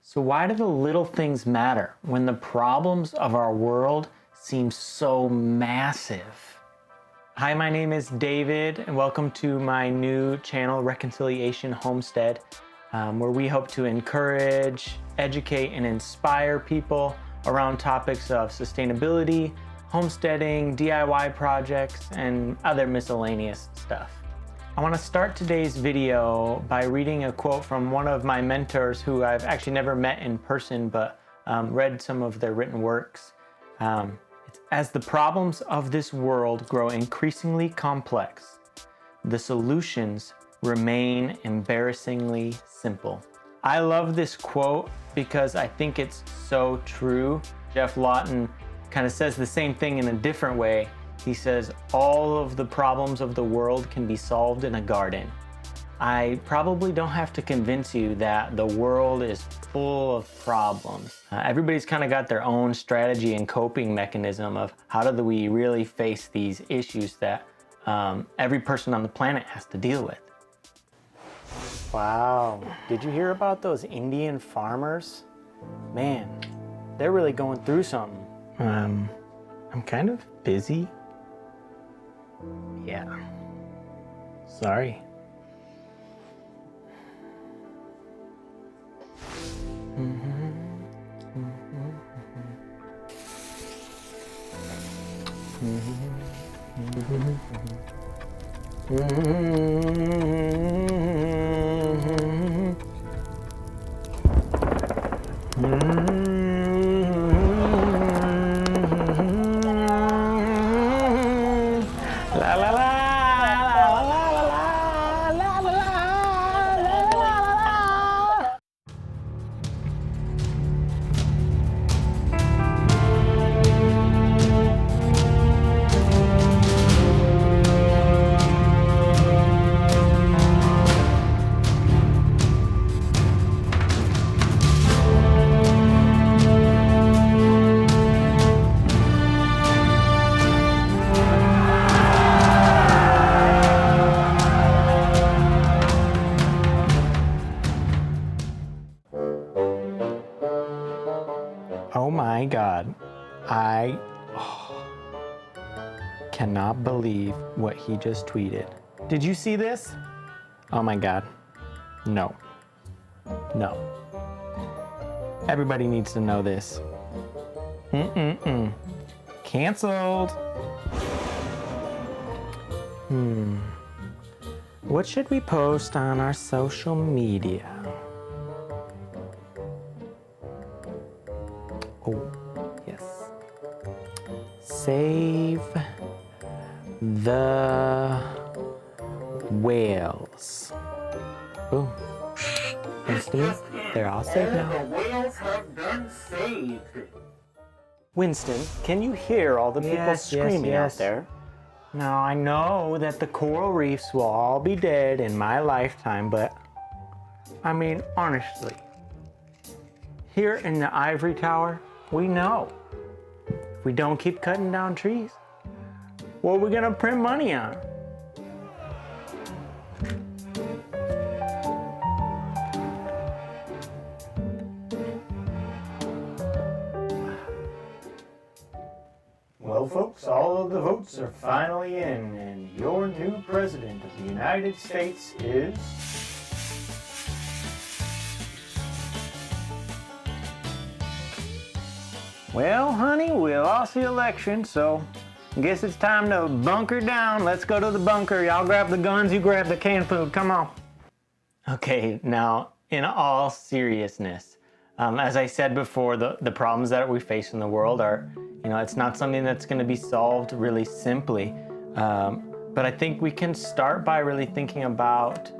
So why do the little things matter when the problems of our world seem so massive? Hi, my name is David, and welcome to my new channel, Reconciliation Homestead, where we hope to encourage, educate, and inspire people around topics of sustainability, homesteading, DIY projects, and other miscellaneous stuff. I want to start today's video by reading a quote from one of my mentors who I've actually never met in person, but read some of their written works. It's, "As the problems of this world grow increasingly complex, the solutions remain embarrassingly simple." I love this quote because I think it's so true. Jeff Lawton kind of says the same thing in a different way. He says, all of the problems of the world can be solved in a garden. I probably don't have to convince you that the world is full of problems. Everybody's kind of got their own strategy and coping mechanism of how do we really face these issues that every person on the planet has to deal with. Wow, did you hear about those Indian farmers? Man, they're really going through something. I'm kind of busy. Yeah, sorry. La la la la la la la la la la. Oh my God, I cannot believe what he just tweeted. Did you see this? Oh my God, no, no. Everybody needs to know this. Canceled. What should we post on our social media? Oh, yes. Save the whales. Boom. Winston, they're all safe now. The whales have been saved. Winston, can you hear all the people screaming out there? Now, I know that the coral reefs will all be dead in my lifetime, but I mean, honestly, here in the ivory tower, we know if we don't keep cutting down trees, what are we gonna print money on? Well, folks, all of the votes are finally in, and your new president of the United States is... Well, honey, we lost the election, so I guess it's time to bunker down. Let's go to the bunker. Y'all grab the guns, you grab the canned food. Come on. Okay, now, in all seriousness, as I said before, the problems that we face in the world are, it's not something that's going to be solved really simply. But I think we can start by really thinking about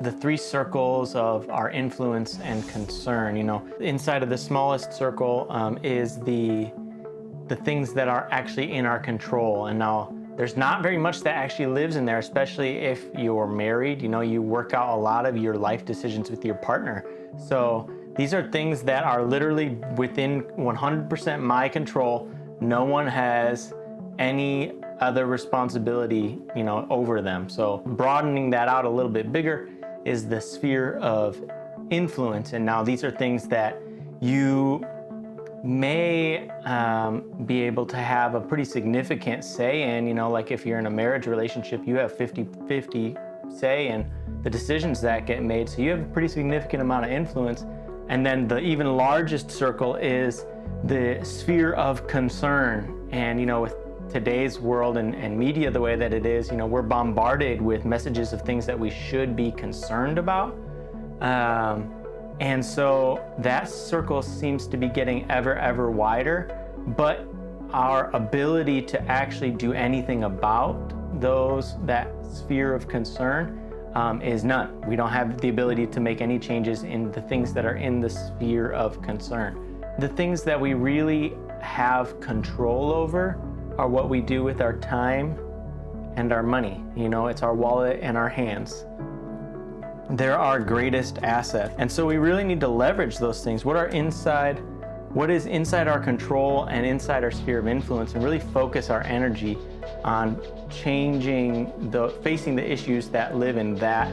the three circles of our influence and concern. Inside of the smallest circle is the things that are actually in our control. And now there's not very much that actually lives in there, especially if you're married. You work out a lot of your life decisions with your partner. So these are things that are literally within 100% my control. No one has any other responsibility, over them. So broadening that out a little bit bigger is the sphere of influence. And now these are things that you may be able to have a pretty significant say in. Like if you're in a marriage relationship, you have 50-50 say in the decisions that get made. So you have a pretty significant amount of influence. And then the even largest circle is the sphere of concern. And with today's world and media the way that it is, we're bombarded with messages of things that we should be concerned about. And so that circle seems to be getting ever wider, but our ability to actually do anything about that sphere of concern is none. We don't have the ability to make any changes in the things that are in the sphere of concern. The things that we really have control over are what we do with our time and our money. It's our wallet and our hands. They're our greatest asset. And so we really need to leverage those things. What is inside our control and inside our sphere of influence, and really focus our energy on facing the issues that live in that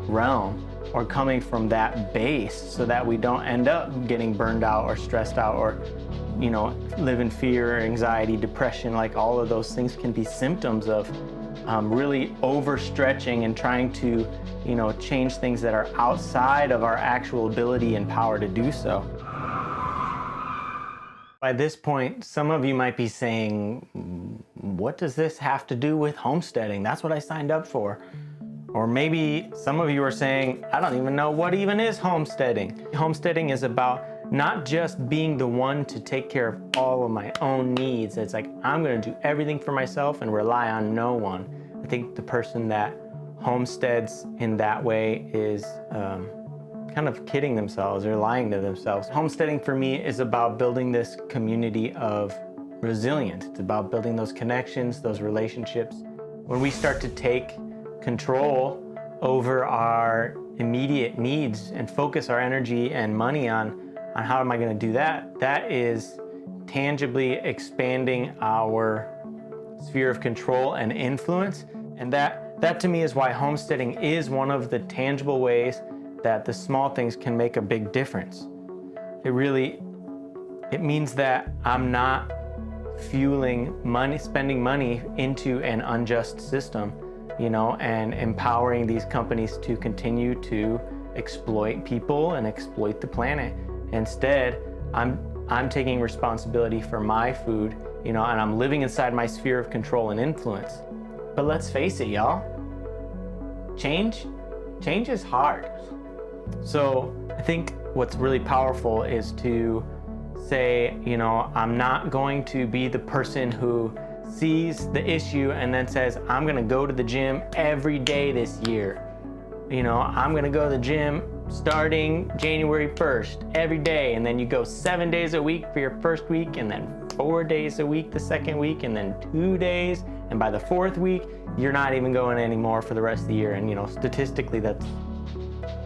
realm or coming from that base, so that we don't end up getting burned out or stressed out or live in fear, anxiety, depression. Like all of those things can be symptoms of really overstretching and trying to change things that are outside of our actual ability and power to do so. By this point, some of you might be saying, what does this have to do with homesteading? That's what I signed up for. Or maybe some of you are saying, I don't even know what even is homesteading. Homesteading is about not just being the one to take care of all of my own needs. It's like, I'm gonna do everything for myself and rely on no one. I think the person that homesteads in that way is kind of kidding themselves or lying to themselves. Homesteading for me is about building this community of resilience. It's about building those connections, those relationships. When we start to take control over our immediate needs and focus our energy and money on how am I going to do that, that is tangibly expanding our sphere of control and influence. And that to me is why homesteading is one of the tangible ways that the small things can make a big difference. It means that I'm not spending money into an unjust system, and empowering these companies to continue to exploit people and exploit the planet. Instead, I'm taking responsibility for my food, and I'm living inside my sphere of control and influence. But let's face it, y'all, change is hard. So I think what's really powerful is to say, I'm not going to be the person who sees the issue and then says, I'm gonna go to the gym every day this year. I'm gonna go to the gym starting January 1st every day, and then you go 7 days a week for your first week, and then 4 days a week the second week, and then 2 days, and by the fourth week you're not even going anymore for the rest of the year. And statistically that's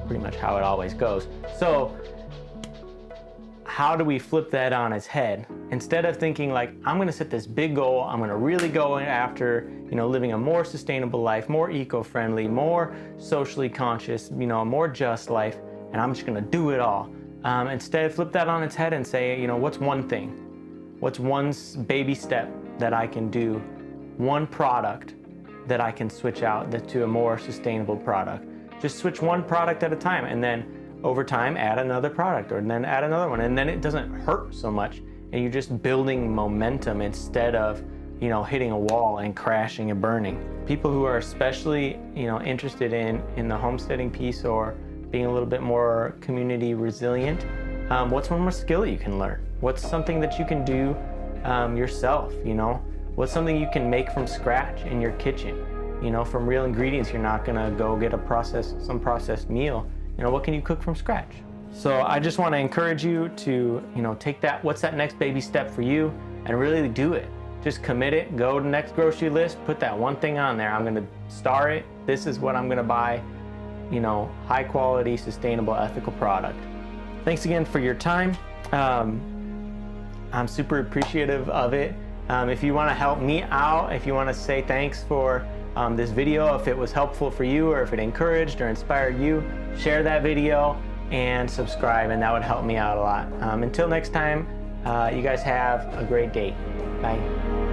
pretty much how it always goes. So how do we flip that on its head? Instead of thinking like, I'm gonna set this big goal, I'm gonna really go after, living a more sustainable life, more eco-friendly, more socially conscious, more just life, and I'm just gonna do it all. Instead, flip that on its head and say, what's one thing? What's one baby step that I can do? One product that I can switch out to a more sustainable product. Just switch one product at a time, and then over time add another product, or then add another one, and then it doesn't hurt so much, and you're just building momentum instead of hitting a wall and crashing and burning. People who are especially interested in the homesteading piece or being a little bit more community resilient, what's one more skill you can learn? What's something that you can do yourself? What's something you can make from scratch in your kitchen? From real ingredients. You're not gonna go get some processed meal. What can you cook from scratch? So I just want to encourage you to, take what's that next baby step for you, and really do it. Just commit it, go to the next grocery list, put that one thing on there. I'm going to star it. This is what I'm going to buy, high quality, sustainable, ethical product. Thanks again for your time. I'm super appreciative of it. If you want to help me out, if you want to say thanks for this video, if it was helpful for you, or if it encouraged or inspired you, share that video. and subscribe, and that would help me out a lot. Until next time, you guys have a great day. Bye.